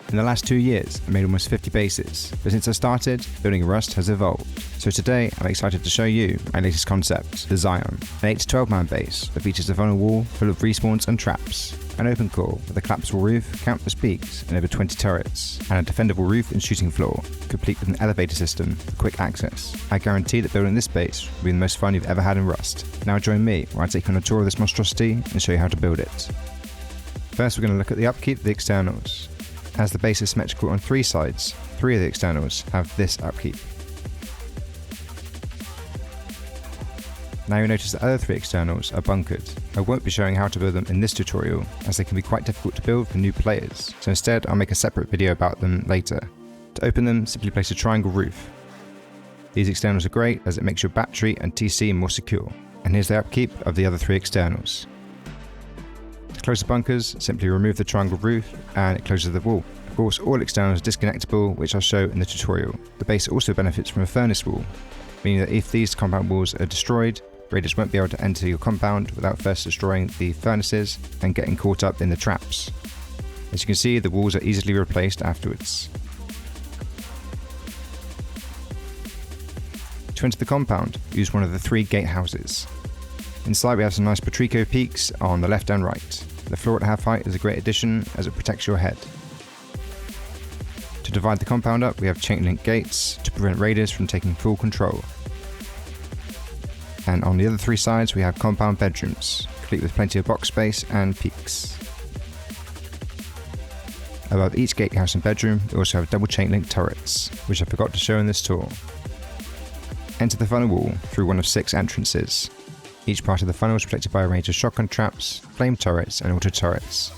In the last 2 years, I made almost 50 bases, but since I started, building in Rust has evolved. So today, I'm excited to show you my latest concept, the Zion, an 8 to 12 man base that features a funnel wall full of respawns and traps, an open core with a collapsible roof, countless peaks, and over 20 turrets, and a defendable roof and shooting floor, complete with an elevator system for quick access. I guarantee that building this base will be the most fun you've ever had in Rust. Now join me where I take you on a tour of this monstrosity and show you how to build it. First, we're going to look at the upkeep of the externals. As the base is symmetrical on 3 sides, 3 of the externals have this upkeep. Now you'll notice the other 3 externals are bunkered. I won't be showing how to build them in this tutorial, as they can be quite difficult to build for new players, so instead I'll make a separate video about them later. To open them, simply place a triangle roof. These externals are great as it makes your battery and TC more secure. And here's the upkeep of the other 3 externals. To close the bunkers, simply remove the triangle roof and it closes the wall. Of course, all externals are disconnectable, which I'll show in the tutorial. The base also benefits from a furnace wall, meaning that if these compound walls are destroyed, raiders won't be able to enter your compound without first destroying the furnaces and getting caught up in the traps. As you can see, the walls are easily replaced afterwards. To enter the compound, use one of the 3 gatehouses. Inside we have some nice Patrico peaks on the left and right. The floor at half height is a great addition as it protects your head. To divide the compound up, we have chain link gates to prevent raiders from taking full control. And on the other 3 sides we have compound bedrooms, complete with plenty of box space and peaks. Above each gatehouse and bedroom we also have double chain link turrets, which I forgot to show in this tour. Enter the funnel wall through one of 6 entrances. Each part of the funnel is protected by a range of shotgun traps, flame turrets and auto turrets.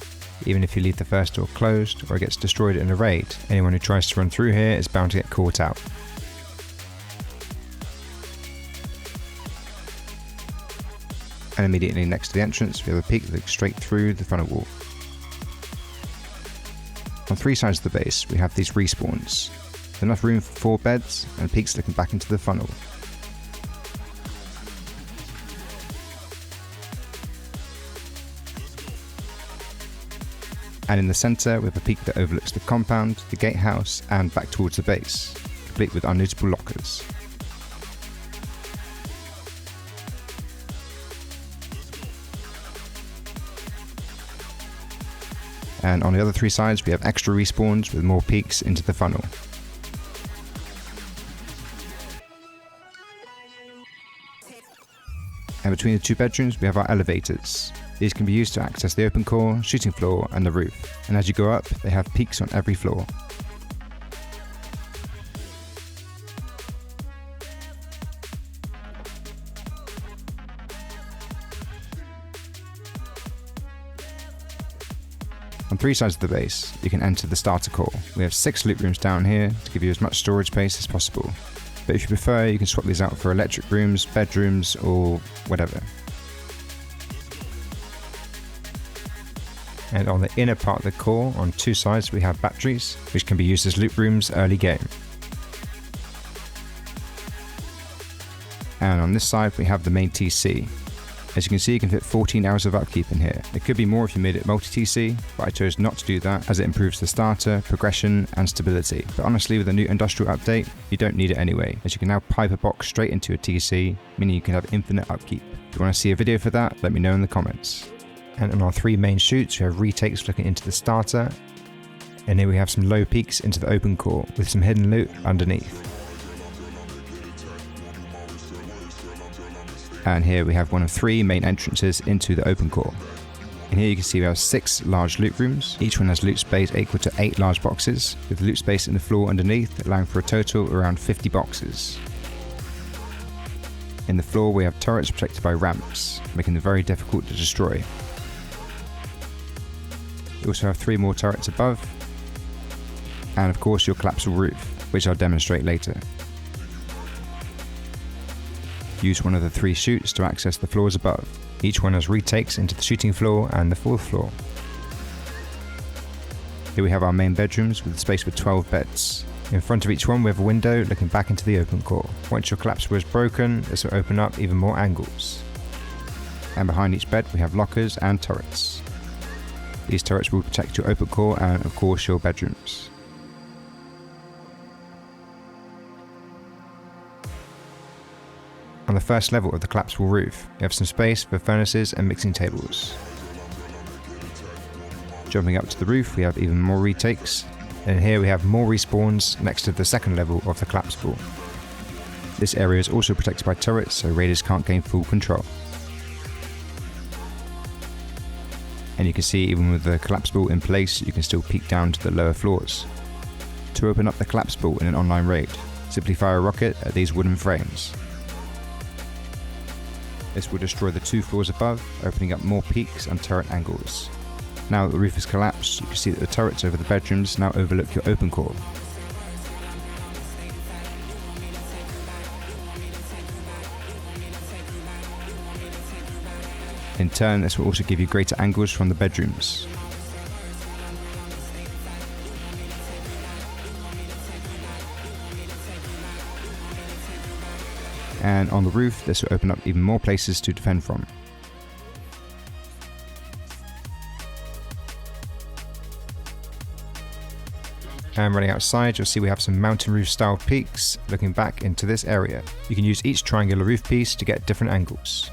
Even if you leave the first door closed or it gets destroyed in a raid, anyone who tries to run through here is bound to get caught out. And immediately next to the entrance we have a peak that looks straight through the funnel wall. On 3 sides of the base we have these respawns, with enough room for 4 beds and peaks looking back into the funnel. And in the centre we have a peak that overlooks the compound, the gatehouse and back towards the base, complete with unlootable lockers. And on the other 3 sides we have extra respawns with more peaks into the funnel. And between the 2 bedrooms we have our elevators. These can be used to access the open core, shooting floor and the roof, and as you go up they have peaks on every floor. On 3 sides of the base you can enter the starter core. We have 6 loot rooms down here to give you as much storage space as possible, but if you prefer you can swap these out for electric rooms, bedrooms or whatever. And on the inner part of the core, on 2 sides we have batteries, which can be used as loot rooms early game. And on this side we have the main TC. As you can see you can fit 14 hours of upkeep in here. It could be more if you made it multi-TC, but I chose not to do that as it improves the starter, progression and stability. But honestly with the new industrial update, you don't need it anyway, as you can now pipe a box straight into a TC, meaning you can have infinite upkeep. If you want to see a video for that, let me know in the comments. And on our 3 main chutes we have retakes looking into the starter, and here we have some low peaks into the open core with some hidden loot underneath. And here we have one of 3 main entrances into the open core. And here you can see we have 6 large loot rooms, each one has loot space equal to 8 large boxes, with loot space in the floor underneath allowing for a total of around 50 boxes. In the floor we have turrets protected by ramps, making them very difficult to destroy. We also have 3 more turrets above, and of course your collapsible roof, which I'll demonstrate later. Use one of the 3 chutes to access the floors above. Each one has retakes into the shooting floor and the 4th floor. Here we have our main bedrooms with a space for 12 beds. In front of each one we have a window looking back into the open core. Once your collapsible is broken, this will open up even more angles. And behind each bed we have lockers and turrets. These turrets will protect your open core and of course your bedrooms. On the first level of the collapsible roof, we have some space for furnaces and mixing tables. Jumping up to the roof, we have even more retakes, and here we have more respawns next to the second level of the collapsible. This area is also protected by turrets, so raiders can't gain full control. And you can see even with the collapsible in place, you can still peek down to the lower floors. To open up the collapsible in an online raid, simply fire a rocket at these wooden frames. This will destroy the 2 floors above, opening up more peaks and turret angles. Now that the roof is collapsed, you can see that the turrets over the bedrooms now overlook your open core. In turn, this will also give you greater angles from the bedrooms. And on the roof, this will open up even more places to defend from. And running outside, you'll see we have some mountain roof style peaks looking back into this area. You can use each triangular roof piece to get different angles.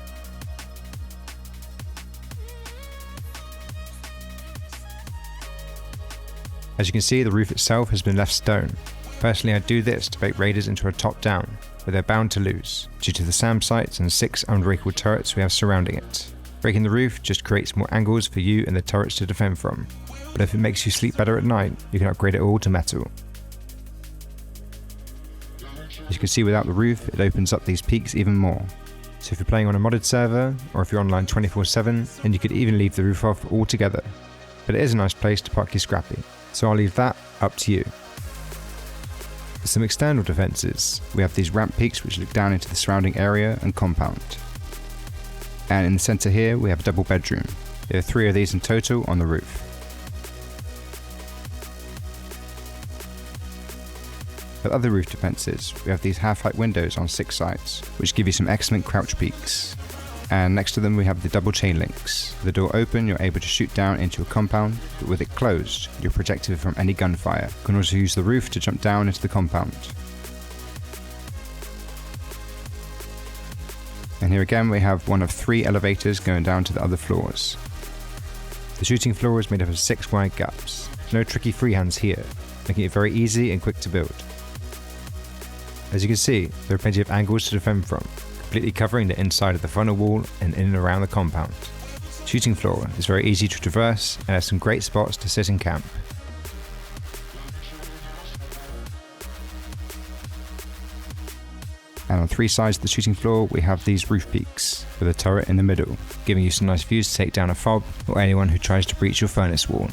As you can see, the roof itself has been left stone. Personally, I do this to bait raiders into a top down, but they're bound to lose, due to the SAM sites and 6 unbreakable turrets we have surrounding it. Breaking the roof just creates more angles for you and the turrets to defend from, but if it makes you sleep better at night, you can upgrade it all to metal. As you can see, without the roof, it opens up these peaks even more. So if you're playing on a modded server, or if you're online 24/7, then you could even leave the roof off altogether. But it is a nice place to park your scrappy, so I'll leave that up to you. For some external defences, we have these ramp peaks which look down into the surrounding area and compound. And in the centre here, we have a double bedroom. There are 3 of these in total on the roof. For other roof defences, we have these half-height windows on 6 sides, which give you some excellent crouch peaks. And next to them we have the double chain links. With the door open, you're able to shoot down into a compound, but with it closed, you're protected from any gunfire. You can also use the roof to jump down into the compound. And here again we have one of 3 elevators going down to the other floors. The shooting floor is made up of 6 wide gaps. No tricky freehands here, making it very easy and quick to build. As you can see, there are plenty of angles to defend from, completely covering the inside of the funnel wall and in and around the compound. The shooting floor is very easy to traverse and has some great spots to sit in camp. And on 3 sides of the shooting floor we have these roof peaks, with a turret in the middle, giving you some nice views to take down a fob or anyone who tries to breach your furnace wall.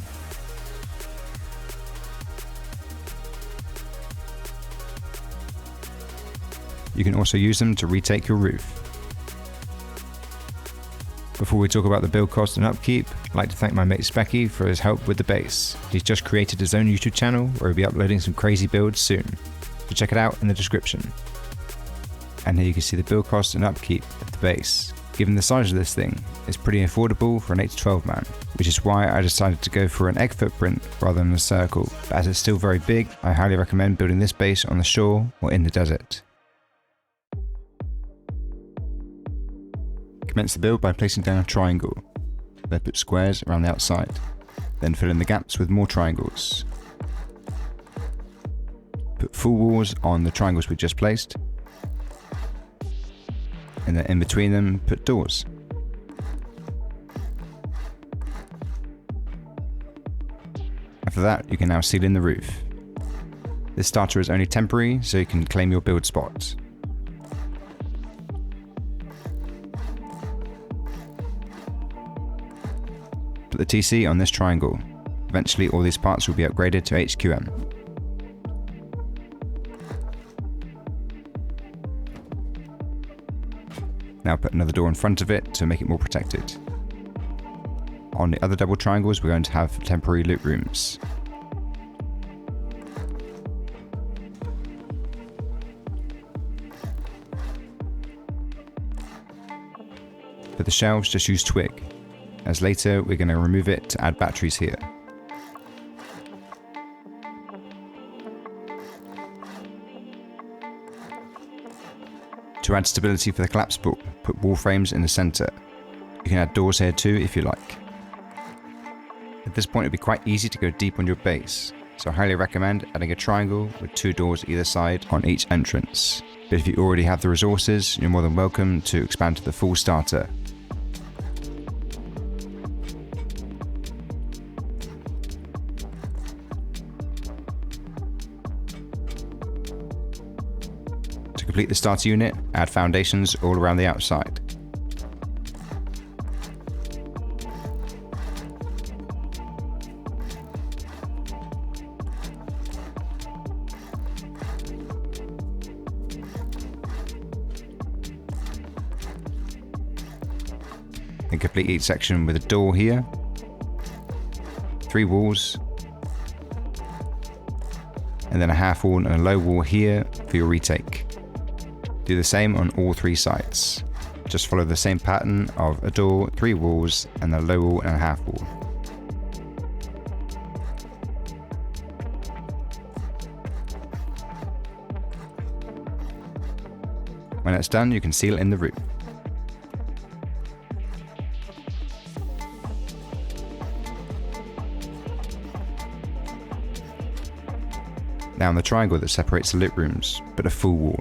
You can also use them to retake your roof. Before we talk about the build cost and upkeep, I'd like to thank my mate Specky for his help with the base. He's just created his own YouTube channel where he'll be uploading some crazy builds soon, so check it out in the description. And here you can see the build cost and upkeep of the base. Given the size of this thing, it's pretty affordable for an 8 to 12 man, which is why I decided to go for an egg footprint rather than a circle, but as it's still very big, I highly recommend building this base on the shore or in the desert. Commence the build by placing down a triangle, then put squares around the outside, then fill in the gaps with more triangles. Put full walls on the triangles we just placed, and then in between them put doors. After that you can now seal in the roof. This starter is only temporary, so you can claim your build spot. Put the TC on this triangle. Eventually all these parts will be upgraded to HQM. Now put another door in front of it to make it more protected. On the other double triangles we're going to have temporary loot rooms. For the shelves, just use twig. as later we're going to remove it to add batteries here. To add stability for the collapsible, put wall frames in the centre. You can add doors here too if you like. At this point it'd be quite easy to go deep on your base, so I highly recommend adding a triangle with 2 doors either side on each entrance. But if you already have the resources, you're more than welcome to expand to the full starter. To complete the starter unit, add foundations all around the outside. And complete each section with a door here, 3 walls, and then a half wall and a low wall here for your retake. Do the same on all 3 sides. Just follow the same pattern of a door, 3 walls, and a low wall and a half wall. When it's done, you can seal it in the roof. Now on the triangle that separates the loot rooms, put a full wall.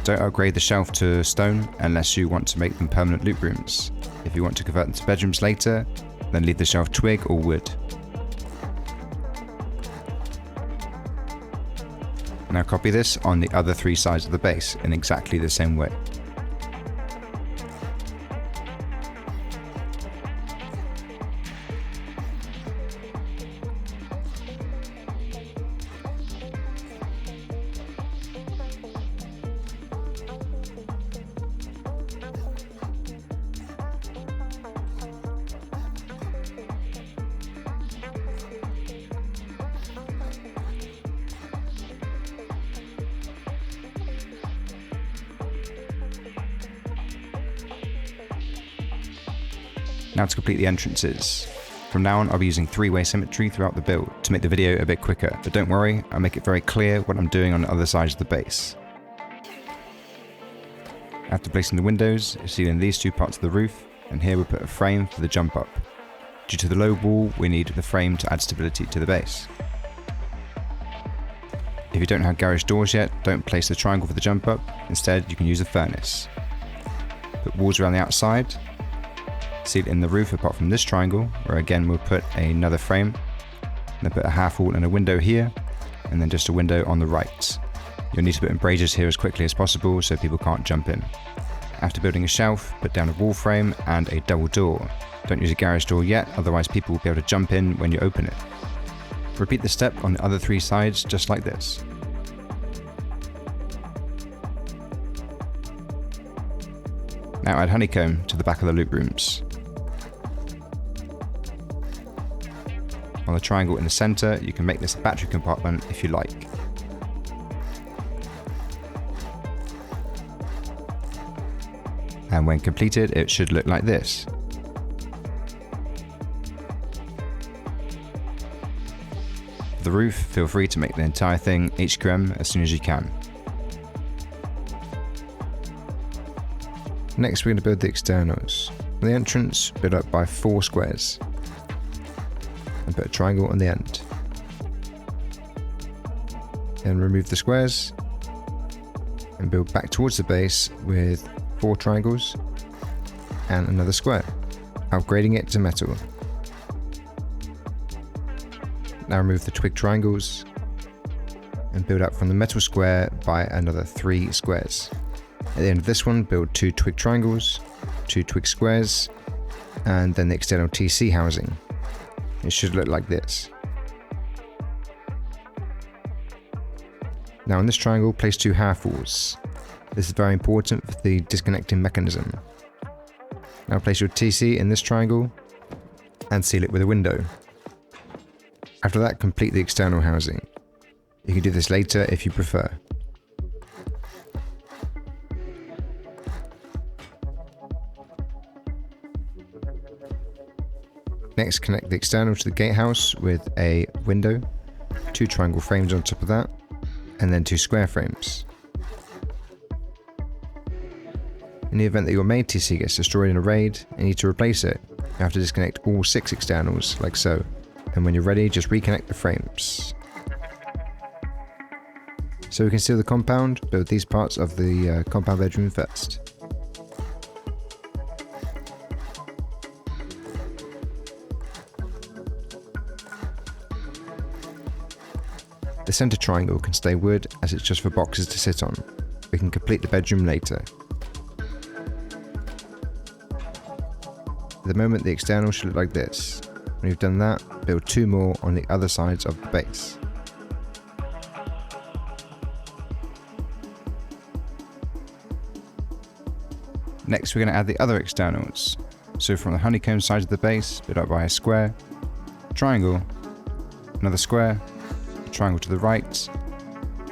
Don't upgrade the shelf to stone unless you want to make them permanent loot rooms. If you want to convert them to bedrooms later, then leave the shelf twig or wood. Now copy this on the other 3 sides of the base in exactly the same way. Now to complete the entrances. From now on I'll be using 3-way symmetry throughout the build to make the video a bit quicker, but don't worry, I'll make it very clear what I'm doing on the other sides of the base. After placing the windows, you're sealing these 2 parts of the roof, and here we'll put a frame for the jump up. Due to the low wall, we need the frame to add stability to the base. If you don't have garage doors yet, don't place the triangle for the jump up, instead you can use a furnace. Put walls around the outside, seal in the roof apart from this triangle, where again we'll put another frame, then put a half wall and a window here, and then just a window on the right. You'll need to put embrasures here as quickly as possible so people can't jump in. After building a shelf, put down a wall frame and a double door. Don't use a garage door yet, otherwise people will be able to jump in when you open it. Repeat the step on the other 3 sides just like this. Now add honeycomb to the back of the loot rooms. On the triangle in the centre, you can make this a battery compartment if you like. And when completed, it should look like this. For the roof, feel free to make the entire thing HQM as soon as you can. Next we're going to build the externals. The entrance, build up by 4 squares. And put a triangle on the end. Then remove the squares and build back towards the base with 4 triangles and another square, upgrading it to metal. Now remove the twig triangles and build up from the metal square by another 3 squares. At the end of this one, build 2 twig triangles, 2 twig squares, and then the external TC housing. It should look like this. Now on this triangle, place 2 half walls. This is very important for the disconnecting mechanism. Now place your TC in this triangle and seal it with a window. After that, complete the external housing. You can do this later if you prefer. Next, connect the external to the gatehouse with a window, 2 triangle frames on top of that, and then 2 square frames. In the event that your main TC gets destroyed in a raid and you need to replace it, you have to disconnect all 6 externals, like so, and when you're ready, just reconnect the frames. So we can seal the compound, build these parts of the compound bedroom first. The centre triangle can stay wood as it's just for boxes to sit on. We can complete the bedroom later. At the moment the external should look like this. When you've done that, build 2 more on the other sides of the base. Next we're going to add the other externals. So from the honeycomb side of the base, build up by a square, triangle, another square, a triangle to the right,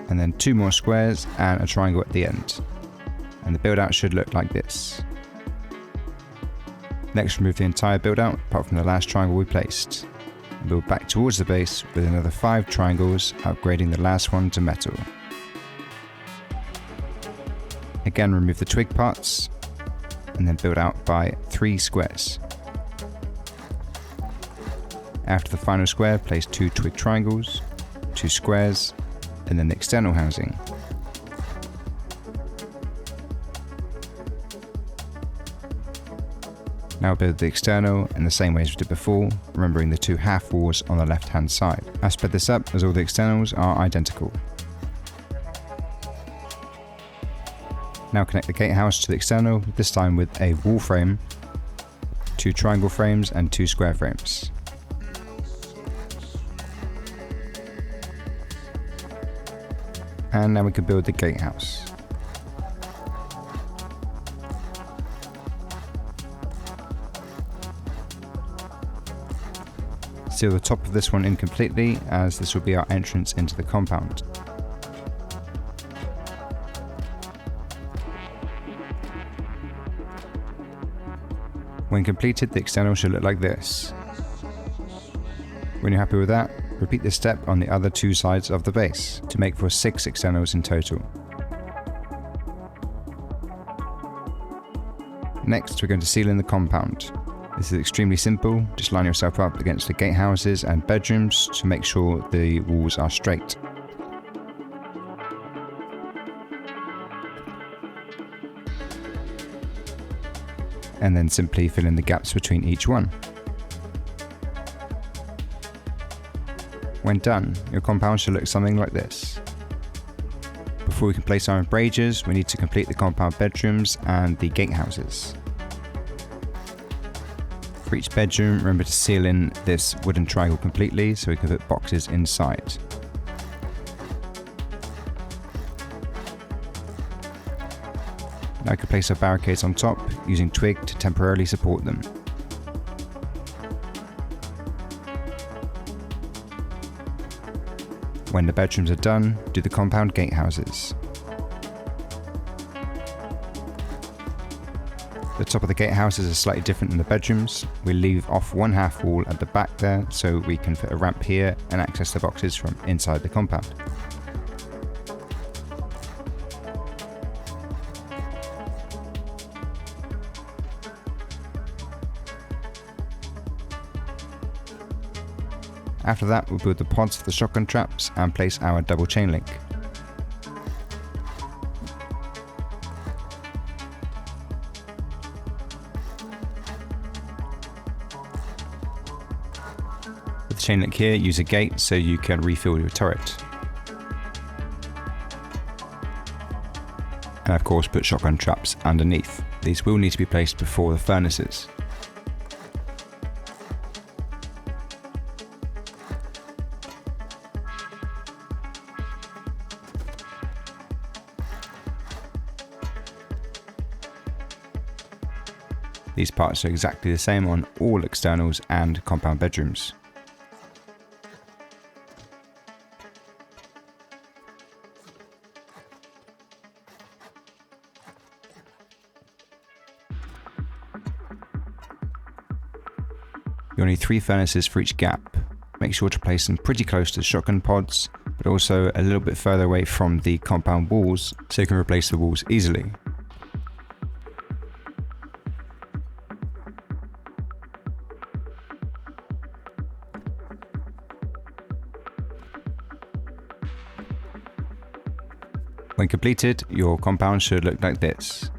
and then 2 more squares and a triangle at the end. And the build out should look like this. Next remove the entire build out apart from the last triangle we placed. And build back towards the base with another 5 triangles, upgrading the last one to metal. Again remove the twig parts, and then build out by 3 squares. After the final square, place 2 twig triangles, 2 squares, and then the external housing. Now build the external in the same way as we did before, remembering the 2 half walls on the left hand side. I sped this up as all the externals are identical. Now connect the gatehouse to the external, this time with a wall frame, 2 triangle frames and 2 square frames. And now we can build the gatehouse. Seal the top of this one in completely, as this will be our entrance into the compound. When completed, the external should look like this. When you're happy with that, repeat this step on the other 2 sides of the base to make for 6 externals in total. Next, we're going to seal in the compound. This is extremely simple, just line yourself up against the gatehouses and bedrooms to make sure the walls are straight. And then simply fill in the gaps between each one. When done, your compound should look something like this. Before we can place our embrasures, we need to complete the compound bedrooms and the gatehouses. For each bedroom, remember to seal in this wooden triangle completely so we can put boxes inside. Now I can place our barricades on top using twig to temporarily support them. When the bedrooms are done, do the compound gatehouses. The top of the gatehouses is slightly different than the bedrooms. We leave off 1 half wall at the back there so we can fit a ramp here and access the boxes from inside the compound. After that, we'll build the pods for the shotgun traps and place our double chain link. With the chain link here, use a gate so you can refill your turret. And of course, put shotgun traps underneath. These will need to be placed before the furnaces. These parts are exactly the same on all externals and compound bedrooms. You'll need 3 furnaces for each gap. Make sure to place them pretty close to the shotgun pods, but also a little bit further away from the compound walls so you can replace the walls easily. When completed, your compound should look like this.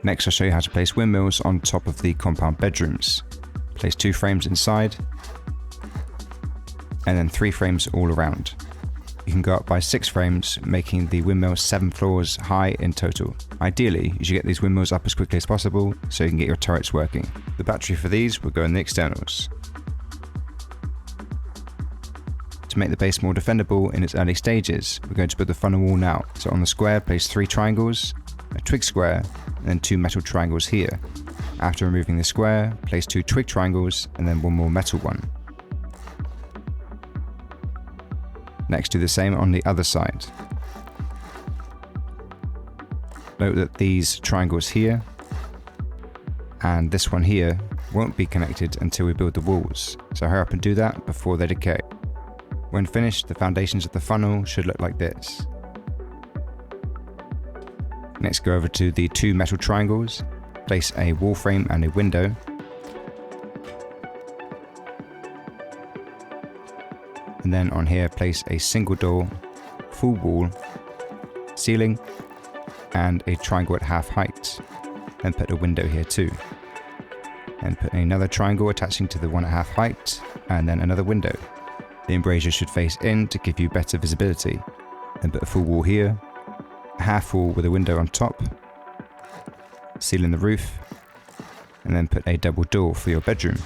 Next, I'll show you how to place windmills on top of the compound bedrooms. Place 2 frames inside, and then 3 frames all around. You can go up by 6 frames, making the windmill 7 floors high in total. Ideally, you should get these windmills up as quickly as possible so you can get your turrets working. The battery for these will go in the externals. To make the base more defendable in its early stages, we're going to put the funnel wall now. So on the square, place 3 triangles, a twig square, and then 2 metal triangles here. After removing the square, place 2 twig triangles, and then 1 more metal one. Next, do the same on the other side. Note that these triangles here and this one here won't be connected until we build the walls, so hurry up and do that before they decay. When finished, the foundations of the funnel should look like this. Next, go over to the 2 metal triangles, place a wall frame and a window. And then on here, place a single door, full wall, ceiling, and a triangle at half height. Then put a window here too. And put another triangle attaching to the one at half height, and then another window. The embrasure should face in to give you better visibility. Then put a full wall here, a half wall with a window on top, ceiling the roof, and then put a double door for your bedroom.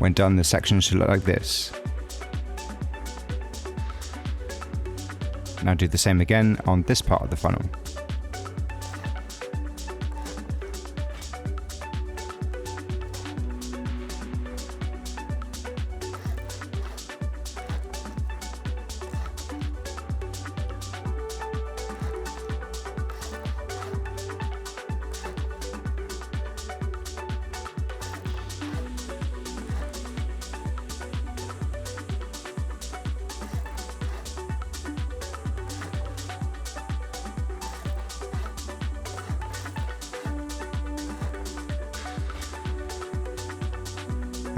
When done, the section should look like this. Now do the same again on this part of the funnel.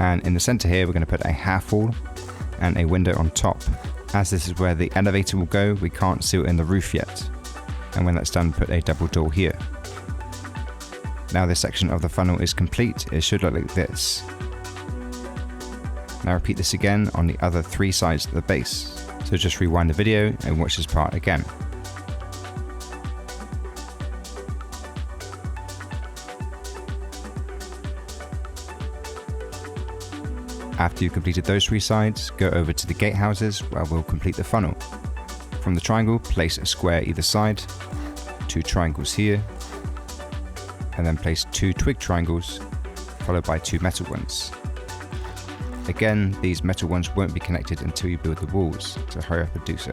And in the center here, we're going to put a half wall and a window on top. As this is where the elevator will go, we can't seal in the roof yet. And when that's done, put a double door here. Now this section of the funnel is complete. It should look like this. Now repeat this again on the other 3 sides of the base. So just rewind the video and watch this part again. After you've completed those 3 sides, go over to the gatehouses where we'll complete the funnel. From the triangle, place a square either side, 2 triangles here, and then place 2 twig triangles, followed by 2 metal ones. Again, these metal ones won't be connected until you build the walls, so hurry up and do so.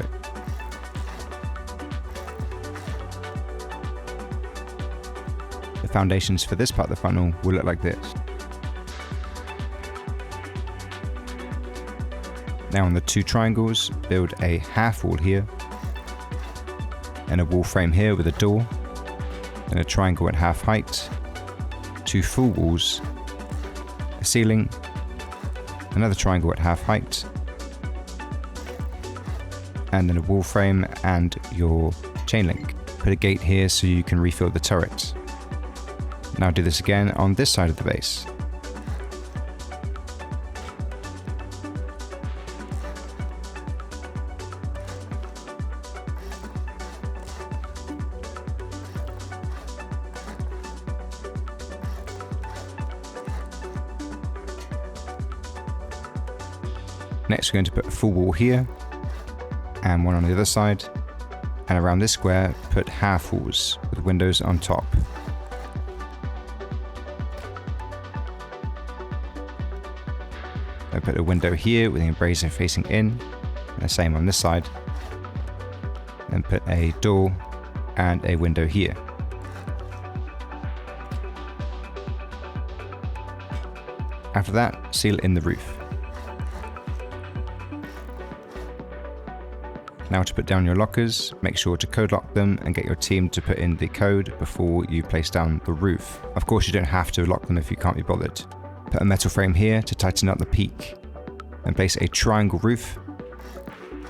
The foundations for this part of the funnel will look like this. Now on the 2 triangles, build a half wall here, and a wall frame here with a door, then a triangle at half height, 2 full walls, a ceiling, another triangle at half height, and then a wall frame and your chain link. Put a gate here so you can refill the turret. Now do this again on this side of the base. Next, we're going to put a full wall here, and one on the other side, and around this square, put half walls with windows on top. I put a window here with the embrasure facing in, and the same on this side. Then put a door and a window here. After that, seal in the roof. Now to put down your lockers, make sure to code lock them and get your team to put in the code before you place down the roof. Of course you don't have to lock them if you can't be bothered. Put a metal frame here to tighten up the peak. Then place a triangle roof,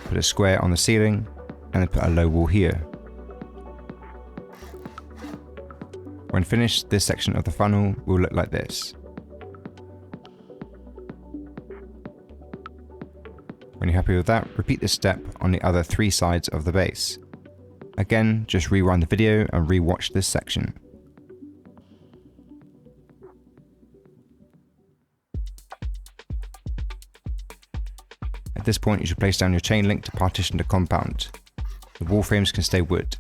put a square on the ceiling, and then put a low wall here. When finished, this section of the funnel will look like this. When you're happy with that, repeat this step on the other 3 sides of the base. Again, just rewind the video and re-watch this section. At this point, you should place down your chain link to partition the compound. The wall frames can stay wood.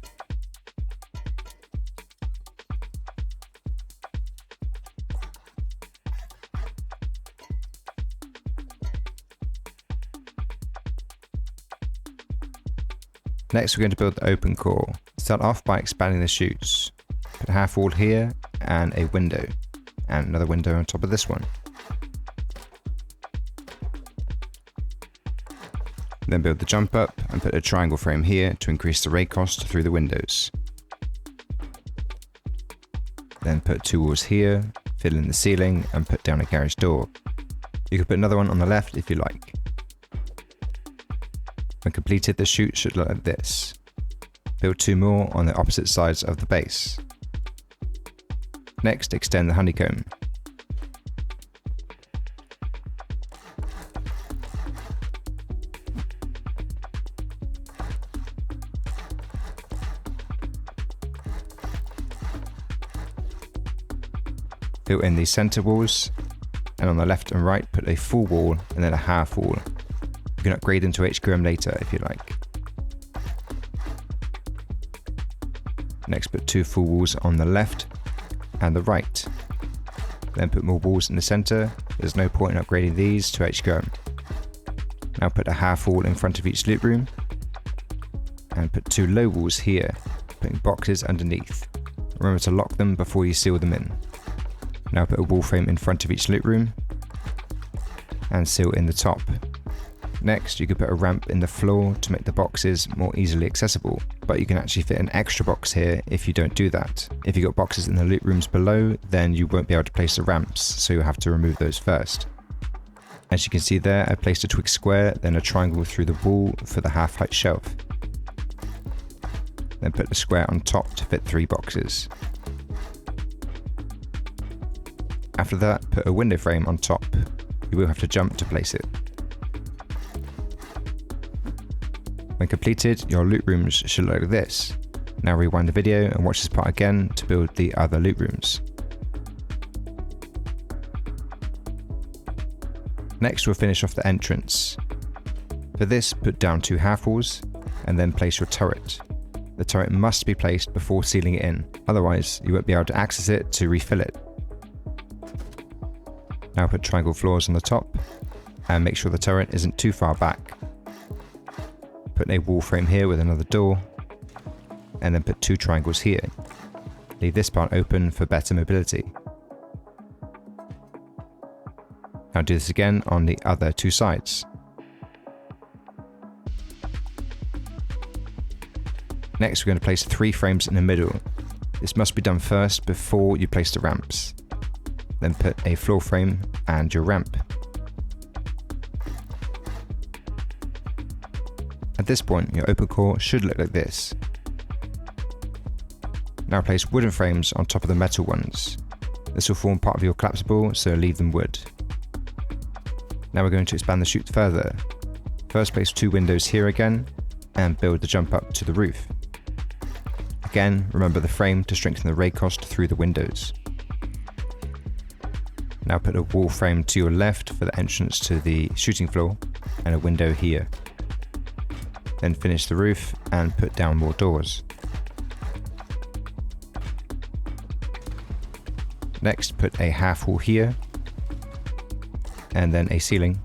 Next, we're going to build the open core. Start off by expanding the chutes. Put a half wall here and a window, and another window on top of this one. Then build the jump up and put a triangle frame here to increase the raid cost through the windows. Then put 2 walls here, fill in the ceiling and put down a garage door. You could put another one on the left if you like. When completed, the chute should look like this. Build 2 more on the opposite sides of the base. Next, extend the honeycomb. Fill in the center walls, and on the left and right put a full wall and then a half wall. You can upgrade into HQM later if you like. Next, put 2 full walls on the left and the right. Then put more walls in the center. There's no point in upgrading these to HQM. Now put a half wall in front of each loot room and put 2 low walls here, putting boxes underneath. Remember to lock them before you seal them in. Now put a wall frame in front of each loot room and seal in the top. Next, you could put a ramp in the floor to make the boxes more easily accessible, but you can actually fit an extra box here if you don't do that. If you've got boxes in the loot rooms below, then you won't be able to place the ramps, so you'll have to remove those first. As you can see there, I placed a twig square, then a triangle through the wall for the half height shelf. Then put the square on top to fit 3 boxes. After that, put a window frame on top. You will have to jump to place it. When completed, your loot rooms should look like this. Now rewind the video and watch this part again to build the other loot rooms. Next, we'll finish off the entrance. For this, put down 2 half walls and then place your turret. The turret must be placed before sealing it in, otherwise you won't be able to access it to refill it. Now put triangle floors on the top and make sure the turret isn't too far back. Put a wall frame here with another door and then put 2 triangles here. Leave this part open for better mobility. Now do this again on the other 2 sides. Next, we're going to place 3 frames in the middle. This must be done first before you place the ramps. Then put a floor frame and your ramp. At this point, your open core should look like this. Now place wooden frames on top of the metal ones. This will form part of your collapsible, so leave them wood. Now we're going to expand the chute further. First, place 2 windows here again and build the jump up to the roof. Again, remember the frame to strengthen the raid cost through the windows. Now put a wall frame to your left for the entrance to the shooting floor and a window here. Then finish the roof and put down more doors. Next, put a half wall here and then a ceiling,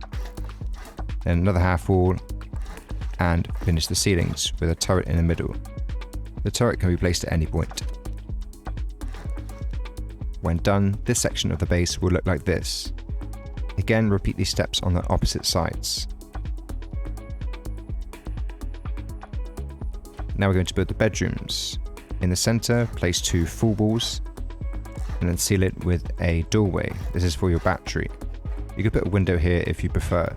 then another half wall, and finish the ceilings with a turret in the middle. The turret can be placed at any point. When done, this section of the base will look like this. Again, repeat these steps on the opposite sides. Now we're going to build the bedrooms. In the center, place 2 full walls, and then seal it with a doorway. This is for your battery. You could put a window here if you prefer.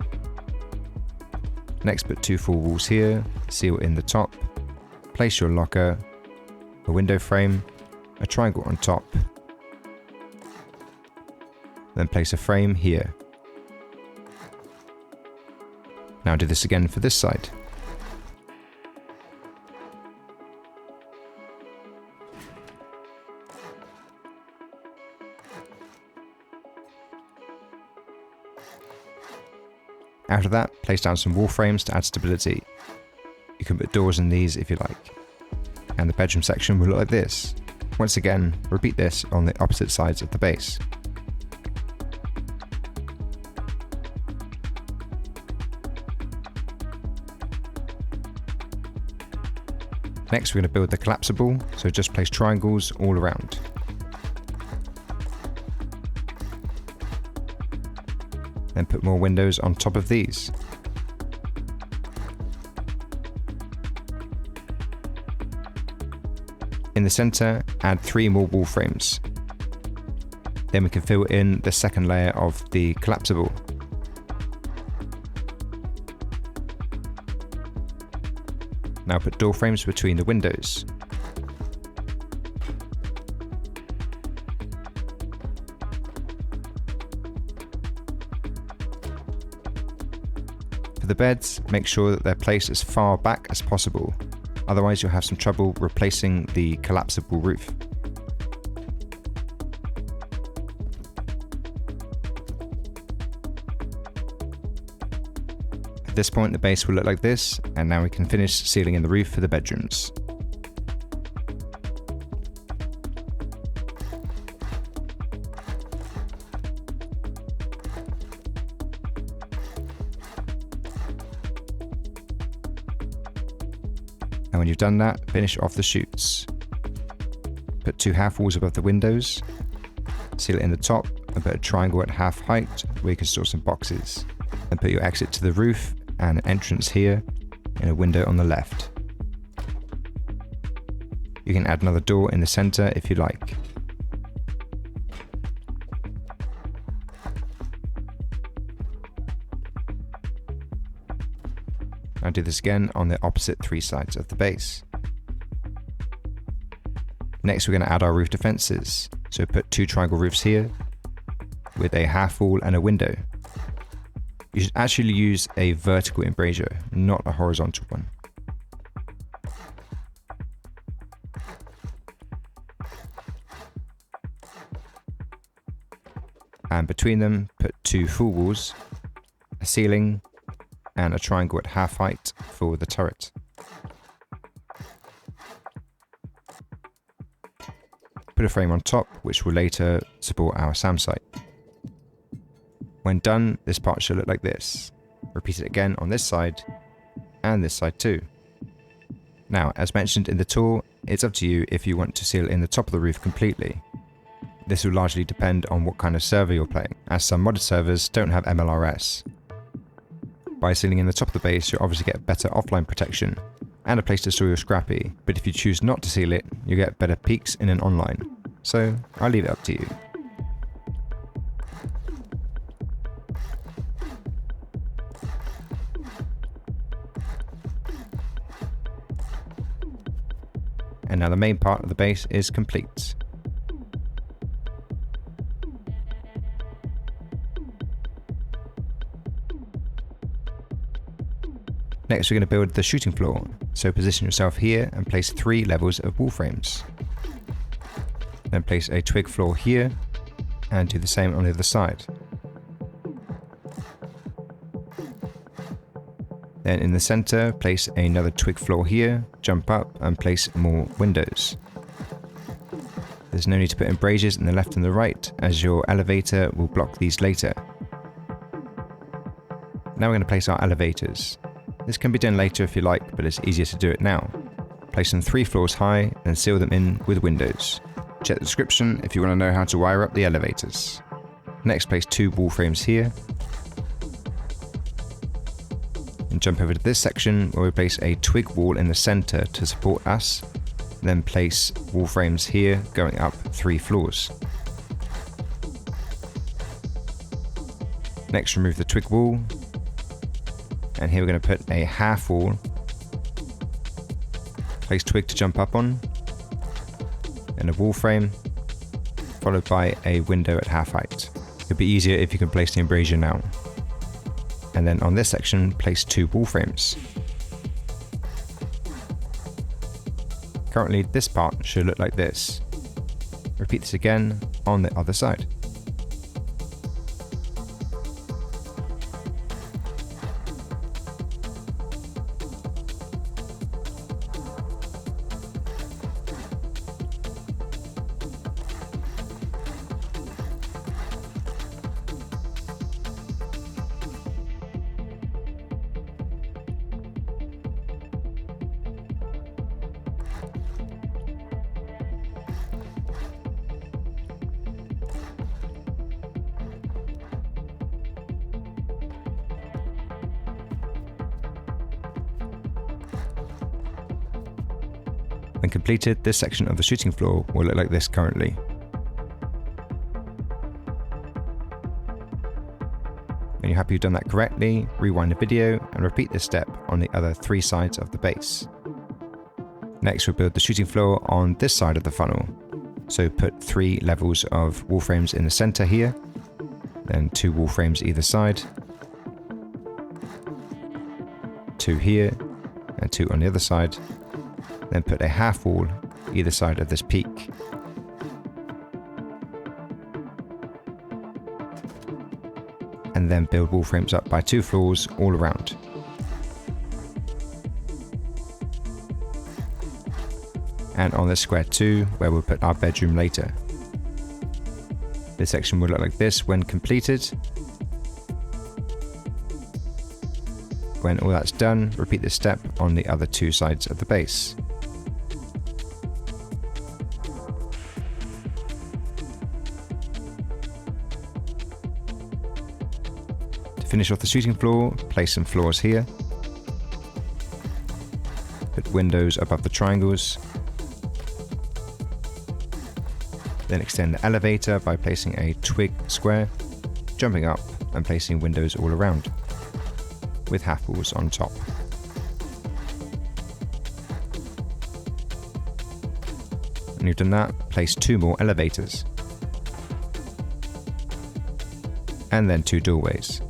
Next, put 2 full walls here, seal in the top, place your locker, a window frame, a triangle on top, then place a frame here. Now do this again for this side. After that, place down some wall frames to add stability. You can put doors in these if you like. And the bedroom section will look like this. Once again, repeat this on the opposite sides of the base. Next, we're going to build the collapsible, so just place triangles all around. Then put more windows on top of these. In the center, add 3 more wall frames. Then we can fill in the second layer of the collapsible. Now put door frames between the windows. For the beds, make sure that they're placed as far back as possible, otherwise you'll have some trouble replacing the collapsible roof. At this point the base will look like this, and now we can finish sealing in the roof for the bedrooms. And when you've done that, finish off the chutes. Put 2 half walls above the windows, seal it in the top, and put a triangle at half height where you can store some boxes. Then put your exit to the roof and an entrance here and a window on the left. You can add another door in the center if you like. Now do this again on the opposite 3 sides of the base. Next, we're going to add our roof defenses. So put 2 triangle roofs here with a half wall and a window. You should actually use a vertical embrasure, not a horizontal one. And between them, put 2 full walls, a ceiling, and a triangle at half height for the turret. Put a frame on top, which will later support our SAM site. When done, this part should look like this. Repeat it again on this side, and this side too. Now, as mentioned in the tour, it's up to you if you want to seal in the top of the roof completely. This will largely depend on what kind of server you're playing, as some modded servers don't have MLRS. By sealing in the top of the base, you'll obviously get better offline protection, and a place to store your scrappy, but if you choose not to seal it, you get better peaks in an online. So, I'll leave it up to you. And now the main part of the base is complete. Next, we're going to build the shooting floor, so position yourself here and place 3 levels of wall frames. Then place a twig floor here, and do the same on the other side. Then in the center, place another twig floor here, jump up and place more windows. There's no need to put embrasures in the left and the right, as your elevator will block these later. Now we're going to place our elevators. This can be done later if you like, but it's easier to do it now. Place them 3 floors high and seal them in with windows. Check the description if you want to know how to wire up the elevators. Next, place 2 wall frames here. And jump over to this section where we place a twig wall in the center to support us. Then place wall frames here going up 3 floors. Next, remove the twig wall. And here we're going to put a half wall. Place twig to jump up on. And a wall frame, followed by a window at half height. It'd be easier if you can place the embrasure now. And then on this section, place 2 wall frames. Currently, this part should look like this. Repeat this again on the other side. When completed, this section of the shooting floor will look like this currently. When you're happy you've done that correctly, rewind the video and repeat this step on the other 3 sides of the base. Next, we'll build the shooting floor on this side of the funnel. So put 3 levels of wall frames in the center here, then 2 wall frames either side, 2 here, and 2 on the other side. Then put a half wall either side of this peak. And then build wall frames up by 2 floors all around. And on this square 2, where we'll put our bedroom later. This section will look like this when completed. When all that's done, repeat this step on the other 2 sides of the base. To finish off the shooting floor, place some floors here. Put windows above the triangles. Then extend the elevator by placing a twig square, jumping up and placing windows all around, with half walls on top. When you've done that, place 2 more elevators. And then 2 doorways.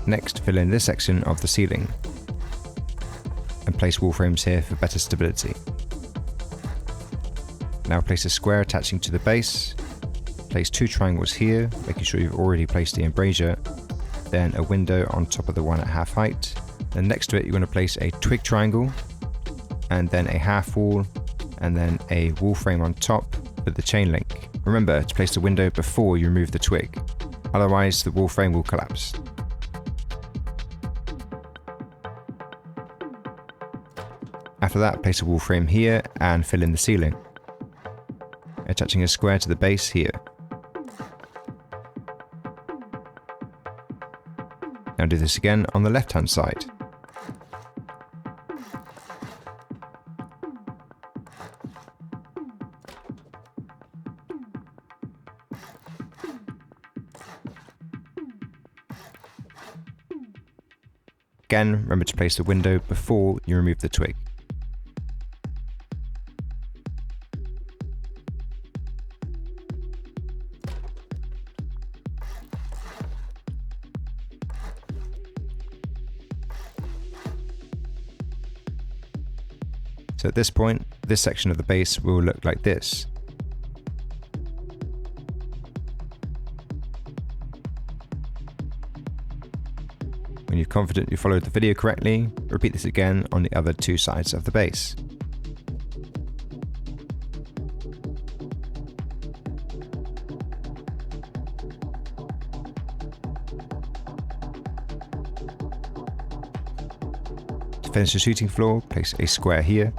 Next, fill in this section of the ceiling and place wall frames here for better stability. Now place a square attaching to the base. Place 2 triangles here, making sure you've already placed the embrasure. Then a window on top of the one at half height. Then next to it, you're going to place a twig triangle, and then a half wall, and then a wall frame on top with the chain link. Remember to place the window before you remove the twig, otherwise the wall frame will collapse. After that, place a wall frame here and fill in the ceiling, attaching a square to the base here. Now do this again on the left hand side. Again, remember to place the window before you remove the twig. So at this point, this section of the base will look like this. When you're confident you followed the video correctly, repeat this again on the other 2 sides of the base. To finish the shooting floor, place a square here,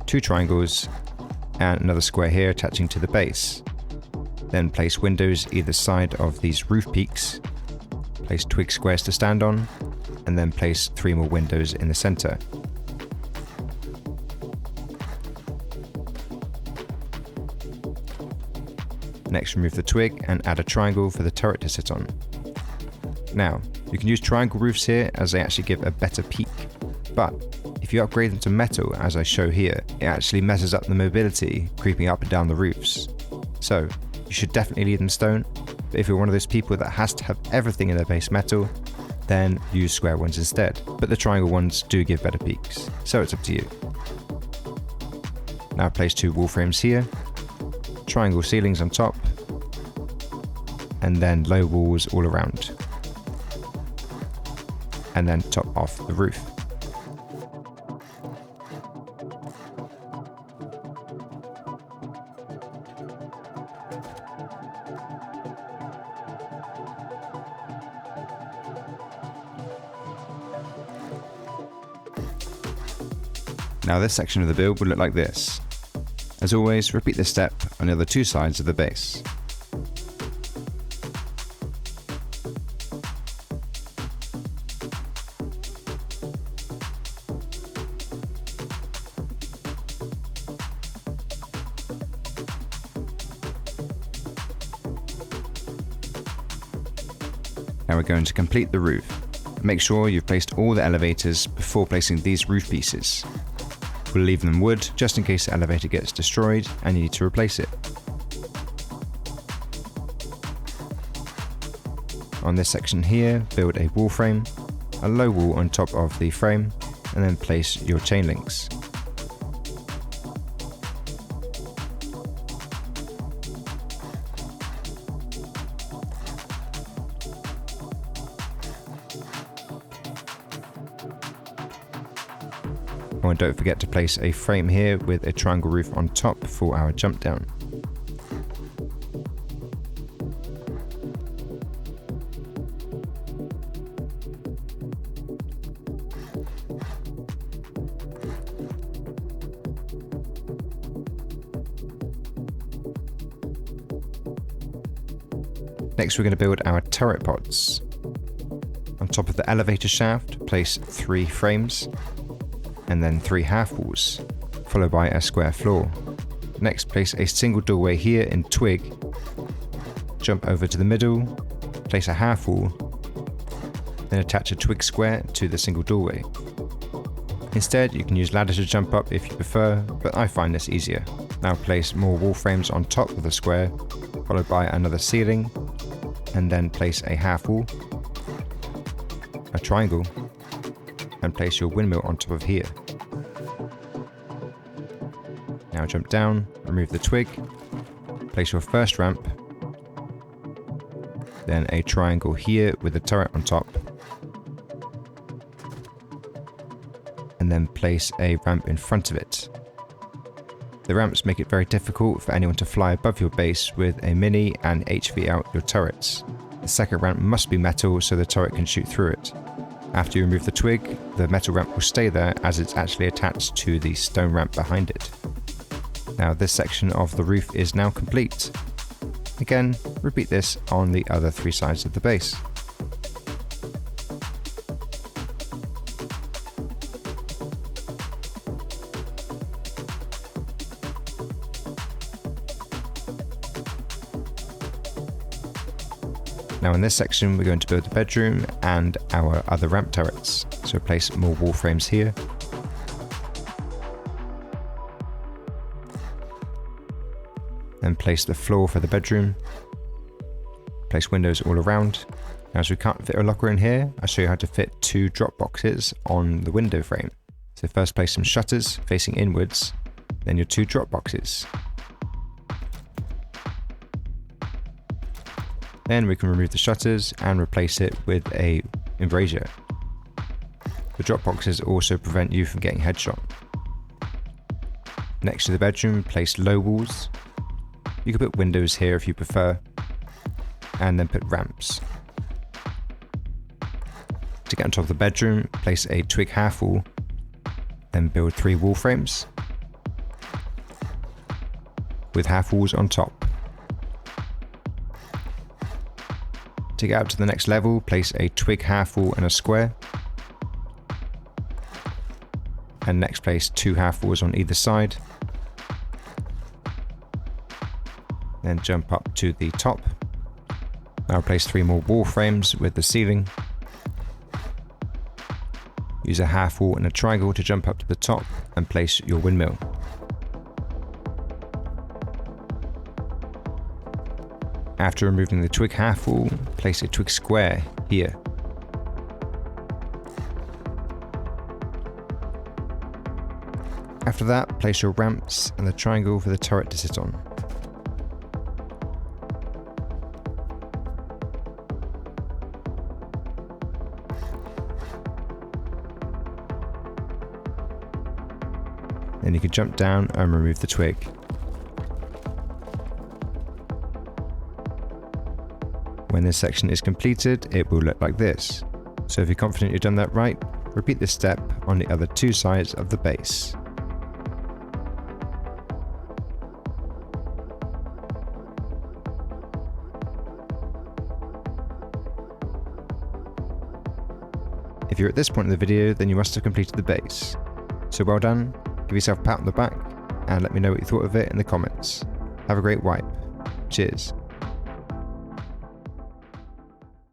2 triangles, and another square here attaching to the base. Then place windows either side of these roof peaks, place twig squares to stand on, and then place 3 more windows in the center. Next, remove the twig and add a triangle for the turret to sit on. Now, you can use triangle roofs here as they actually give a better peak, but if you upgrade them to metal as I show here, it actually messes up the mobility creeping up and down the roofs. So, you should definitely leave them stone, but if you're one of those people that has to have everything in their base metal, then use square ones instead, but the triangle ones do give better peaks, so it's up to you. Now place 2 wall frames here, triangle ceilings on top, and then low walls all around, and then top off the roof. Now this section of the build would look like this. As always, repeat this step on the other 2 sides of the base. Now we're going to complete the roof. Make sure you've placed all the elevators before placing these roof pieces. We'll leave them wood just in case the elevator gets destroyed and you need to replace it. On this section here, build a wall frame, a low wall on top of the frame, and then place your chain links. Oh, and don't forget to place a frame here with a triangle roof on top for our jump down. Next we're going to build our turret pods. On top of the elevator shaft, place 3 frames, and then 3 half walls, followed by a square floor. Next, place a single doorway here in twig, jump over to the middle, place a half wall, then attach a twig square to the single doorway. Instead, you can use ladder to jump up if you prefer, but I find this easier. Now place more wall frames on top of the square, followed by another ceiling, and then place a half wall, a triangle, and place your windmill on top of here. Now jump down, remove the twig, place your first ramp, then a triangle here with a turret on top, and then place a ramp in front of it. The ramps make it very difficult for anyone to fly above your base with a mini and HV out your turrets. The second ramp must be metal so the turret can shoot through it. After you remove the twig, the metal ramp will stay there as it's actually attached to the stone ramp behind it. Now this section of the roof is now complete. Again, repeat this on the other 3 sides of the base. Now in this section we're going to build the bedroom and our other ramp turrets. So place more wall frames here. Then place the floor for the bedroom. Place windows all around. Now as we can't fit a locker in here, I'll show you how to fit 2 drop boxes on the window frame. So first place some shutters facing inwards, then your 2 drop boxes. Then we can remove the shutters and replace it with a embrasure. The drop boxes also prevent you from getting headshot. Next to the bedroom, place low walls. You can put windows here if you prefer, and then put ramps. To get on top of the bedroom, place a twig half wall, then build 3 wall frames. with half walls on top. To get up to the next level, place a twig half wall and a square. And next place 2 half walls on either side. Then jump up to the top. Now place 3 more wall frames with the ceiling. Use a half wall and a triangle to jump up to the top and place your windmill. After removing the twig half wall, place a twig square here. After that, place your ramps and the triangle for the turret to sit on. Then you can jump down and remove the twig. When this section is completed, it will look like this. So if you're confident you've done that right, repeat this step on the other 2 sides of the base. If you're at this point in the video, then you must have completed the base. So well done, give yourself a pat on the back, and let me know what you thought of it in the comments. Have a great wipe. Cheers.